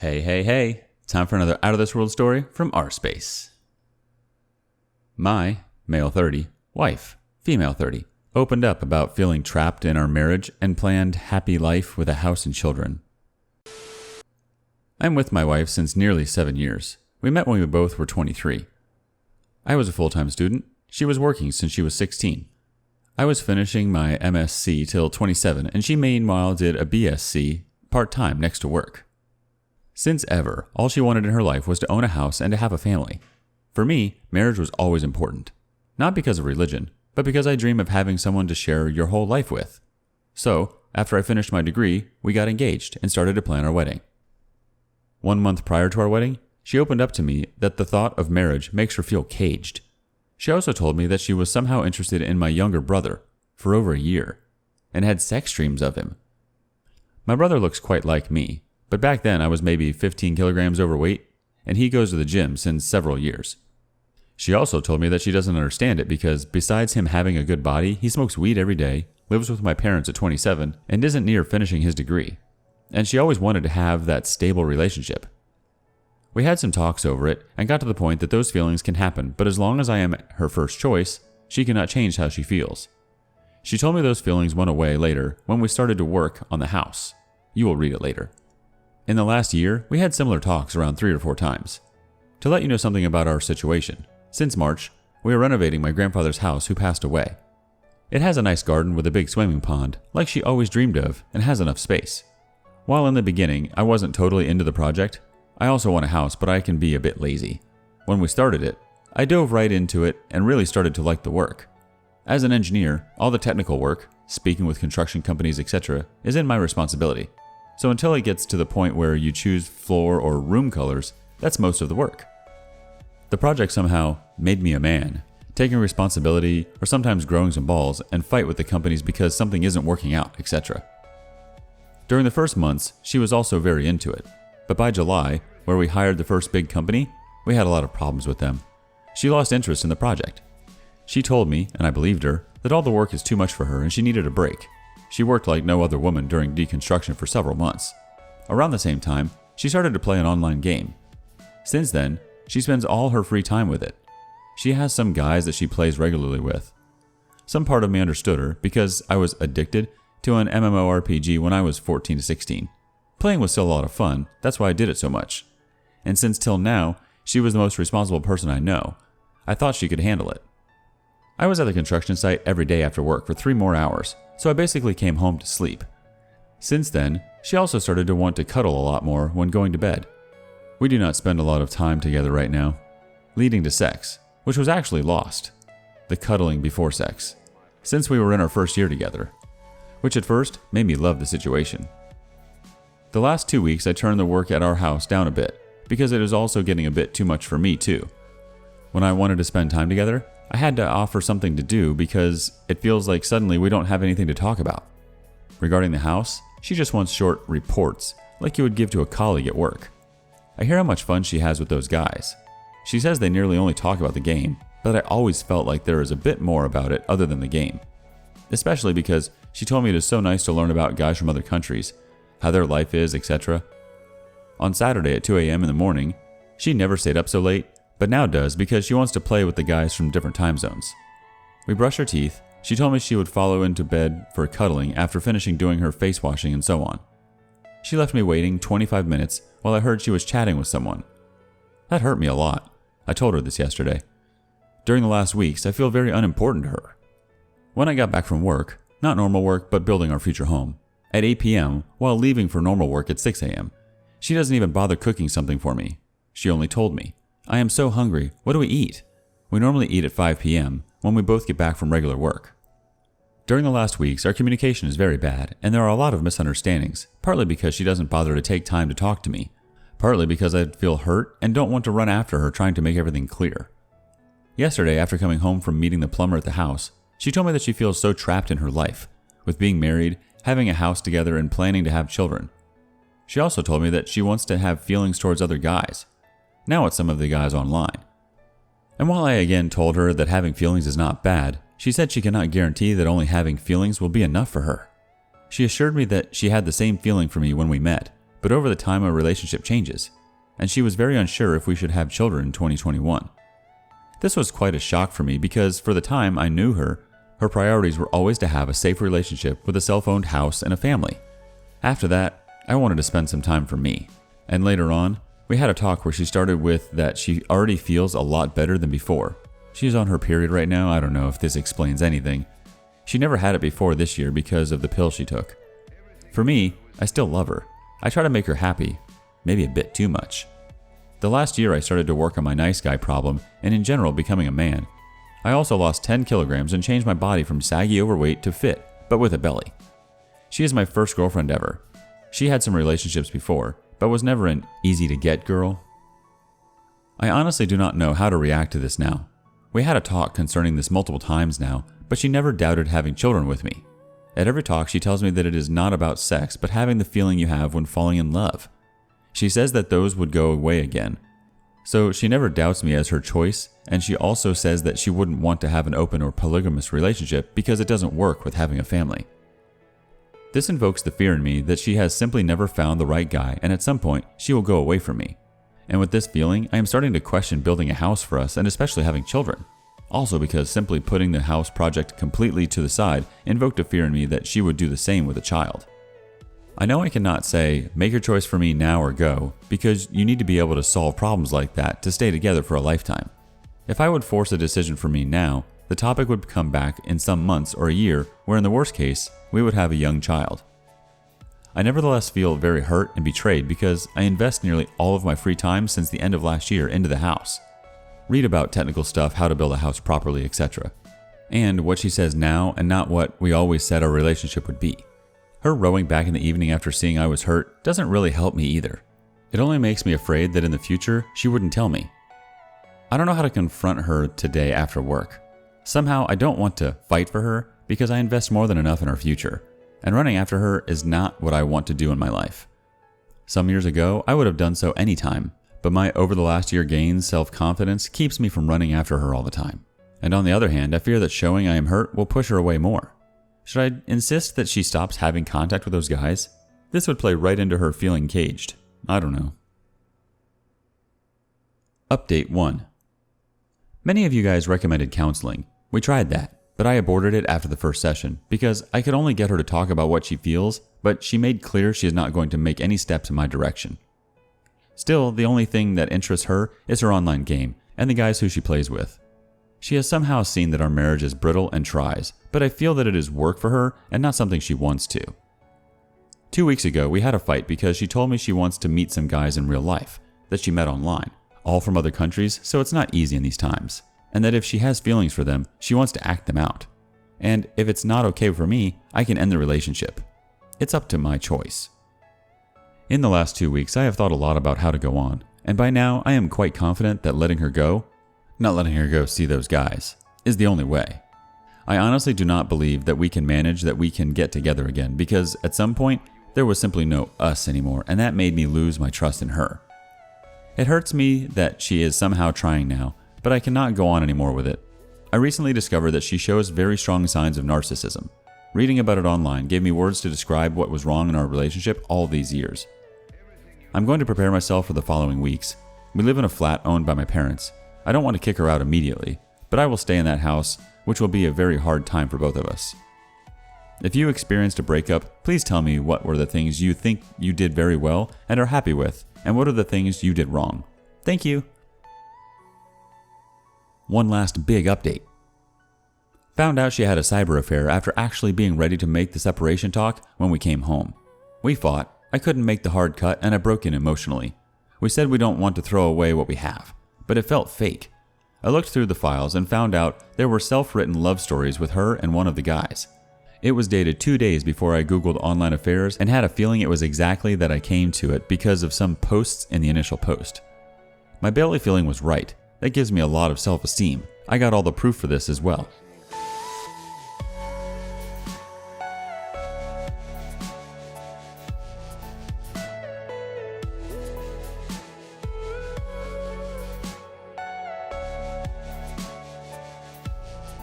Hey, hey, hey. Time for another Out of This World story from rSpace. My, male 30, wife, female 30, opened up about feeling trapped in our marriage and planned happy life with a house and children. I'm with my wife since nearly 7 years. We met when we both were 23. I was a full-time student. She was working since she was 16. I was finishing my MSc till 27, and she meanwhile did a BSc part-time next to work. Since ever, all she wanted in her life was to own a house and to have a family. For me, marriage was always important. Not because of religion, but because I dream of having someone to share your whole life with. So, after I finished my degree, we got engaged and started to plan our wedding. 1 month prior to our wedding, she opened up to me that the thought of marriage makes her feel caged. She also told me that she was somehow interested in my younger brother for over a year and had sex dreams of him. My brother looks quite like me, but back then I was maybe 15 kilograms overweight, and he goes to the gym since several years. She also told me that she doesn't understand it because besides him having a good body, he smokes weed every day, lives with my parents at 27, and isn't near finishing his degree. And she always wanted to have that stable relationship. We had some talks over it and got to the point that those feelings can happen, but as long as I am her first choice, she cannot change how she feels. She told me those feelings went away later when we started to work on the house. You will read it later. In the last year, we had similar talks around 3 or 4 times. To let you know something about our situation, since March, we are renovating my grandfather's house who passed away. It has a nice garden with a big swimming pond, like she always dreamed of, and has enough space. While in the beginning, I wasn't totally into the project, I also want a house, but I can be a bit lazy. When we started it, I dove right into it and really started to like the work. As an engineer, all the technical work, speaking with construction companies, etc., is in my responsibility. So until it gets to the point where you choose floor or room colors, that's most of the work. The project somehow made me a man, taking responsibility or sometimes growing some balls and fight with the companies because something isn't working out, etc. During the first months, she was also very into it. But by July, where we hired the first big company, we had a lot of problems with them. She lost interest in the project. She told me, and I believed her, that all the work is too much for her and she needed a break. She worked like no other woman during deconstruction for several months. Around the same time, she started to play an online game. Since then, she spends all her free time with it. She has some guys that she plays regularly with. Some part of me understood her because I was addicted to an MMORPG when I was 14 to 16. Playing was still a lot of fun, that's why I did it so much. And since till now, she was the most responsible person I know, I thought she could handle it. I was at the construction site every day after work for 3 more hours, so I basically came home to sleep. Since then, she also started to want to cuddle a lot more when going to bed. We do not spend a lot of time together right now, leading to sex, which was actually lost. The cuddling before sex, since we were in our first year together, which at first made me love the situation. The last 2 weeks I turned the work at our house down a bit, because it is also getting a bit too much for me too. When I wanted to spend time together, I had to offer something to do because it feels like suddenly we don't have anything to talk about. Regarding the house, she just wants short reports, like you would give to a colleague at work. I hear how much fun she has with those guys. She says they nearly only talk about the game, but I always felt like there is a bit more about it other than the game. Especially because she told me it is so nice to learn about guys from other countries, how their life is, etc. On Saturday at 2 a.m. in the morning, she never stayed up so late, but now does because she wants to play with the guys from different time zones. We brush her teeth. She told me she would follow into bed for cuddling after finishing doing her face washing and so on. She left me waiting 25 minutes while I heard she was chatting with someone. That hurt me a lot. I told her this yesterday. During the last weeks, I feel very unimportant to her. When I got back from work, not normal work but building our future home, at 8 p.m. while leaving for normal work at 6 a.m., she doesn't even bother cooking something for me. She only told me, "I am so hungry, what do we eat?" We normally eat at 5 p.m. when we both get back from regular work. During the last weeks, our communication is very bad, and there are a lot of misunderstandings, partly because she doesn't bother to take time to talk to me, partly because I feel hurt and don't want to run after her trying to make everything clear. Yesterday, after coming home from meeting the plumber at the house, she told me that she feels so trapped in her life, with being married, having a house together, and planning to have children. She also told me that she wants to have feelings towards other guys. Now it's some of the guys online. And while I again told her that having feelings is not bad, she said she cannot guarantee that only having feelings will be enough for her. She assured me that she had the same feeling for me when we met, but over the time our relationship changes, and she was very unsure if we should have children in 2021. This was quite a shock for me because for the time I knew her priorities were always to have a safe relationship with a self-owned house and a family. After that, I wanted to spend some time for me, and later on, we had a talk where she started with that she already feels a lot better than before. She's on her period right now. I don't know if this explains anything. She never had it before this year because of the pill she took. For me, I still love her. I try to make her happy, maybe a bit too much. The last year I started to work on my nice guy problem and in general becoming a man. I also lost 10 kilograms and changed my body from saggy overweight to fit, but with a belly. She is my first girlfriend ever. She had some relationships before, but was never an easy-to-get girl. I honestly do not know how to react to this now. We had a talk concerning this multiple times now, but she never doubted having children with me. At every talk, she tells me that it is not about sex, but having the feeling you have when falling in love. She says that those would go away again. So she never doubts me as her choice, and she also says that she wouldn't want to have an open or polygamous relationship because it doesn't work with having a family. This invokes the fear in me that she has simply never found the right guy, and at some point, she will go away from me. And with this feeling, I am starting to question building a house for us and especially having children. Also because simply putting the house project completely to the side invoked a fear in me that she would do the same with a child. I know I cannot say, make your choice for me now or go, because you need to be able to solve problems like that to stay together for a lifetime. If I would force a decision for me now, the topic would come back in some months or a year where in the worst case, we would have a young child. I nevertheless feel very hurt and betrayed because I invest nearly all of my free time since the end of last year into the house. Read about technical stuff, how to build a house properly, etc. And what she says now and not what we always said our relationship would be. Her rowing back in the evening after seeing I was hurt doesn't really help me either. It only makes me afraid that in the future she wouldn't tell me. I don't know how to confront her today after work. Somehow I don't want to fight for her because I invest more than enough in our future, and running after her is not what I want to do in my life. Some years ago, I would have done so anytime, but my over the last year gained self-confidence keeps me from running after her all the time. And on the other hand, I fear that showing I am hurt will push her away more. Should I insist that she stops having contact with those guys? This would play right into her feeling caged. I don't know. Update 1. Many of you guys recommended counseling. We tried that, but I aborted it after the first session because I could only get her to talk about what she feels, but she made clear she is not going to make any steps in my direction. Still, the only thing that interests her is her online game and the guys who she plays with. She has somehow seen that our marriage is brittle and tries, but I feel that it is work for her and not something she wants to. 2 weeks ago, we had a fight because she told me she wants to meet some guys in real life that she met online, all from other countries, so it's not easy in these times, and that if she has feelings for them, she wants to act them out. And if it's not okay for me, I can end the relationship. It's up to my choice. In the last 2 weeks, I have thought a lot about how to go on, and by now I am quite confident that letting her go, not letting her go see those guys, is the only way. I honestly do not believe that we can manage that we can get together again because at some point, there was simply no us anymore, and that made me lose my trust in her. It hurts me that she is somehow trying now, but I cannot go on anymore with it. I recently discovered that she shows very strong signs of narcissism. Reading about it online gave me words to describe what was wrong in our relationship all these years. I'm going to prepare myself for the following weeks. We live in a flat owned by my parents. I don't want to kick her out immediately, but I will stay in that house, which will be a very hard time for both of us. If you experienced a breakup, please tell me what were the things you think you did very well and are happy with, and what are the things you did wrong. Thank you. One last big update. Found out she had a cyber affair after actually being ready to make the separation talk when we came home. We fought, I couldn't make the hard cut, and I broke in emotionally. We said we don't want to throw away what we have, but it felt fake. I looked through the files and found out there were self-written love stories with her and one of the guys. It was dated 2 days before I googled online affairs and had a feeling it was exactly that I came to it because of some posts in the initial post. My belly feeling was right. That gives me a lot of self-esteem. I got all the proof for this as well.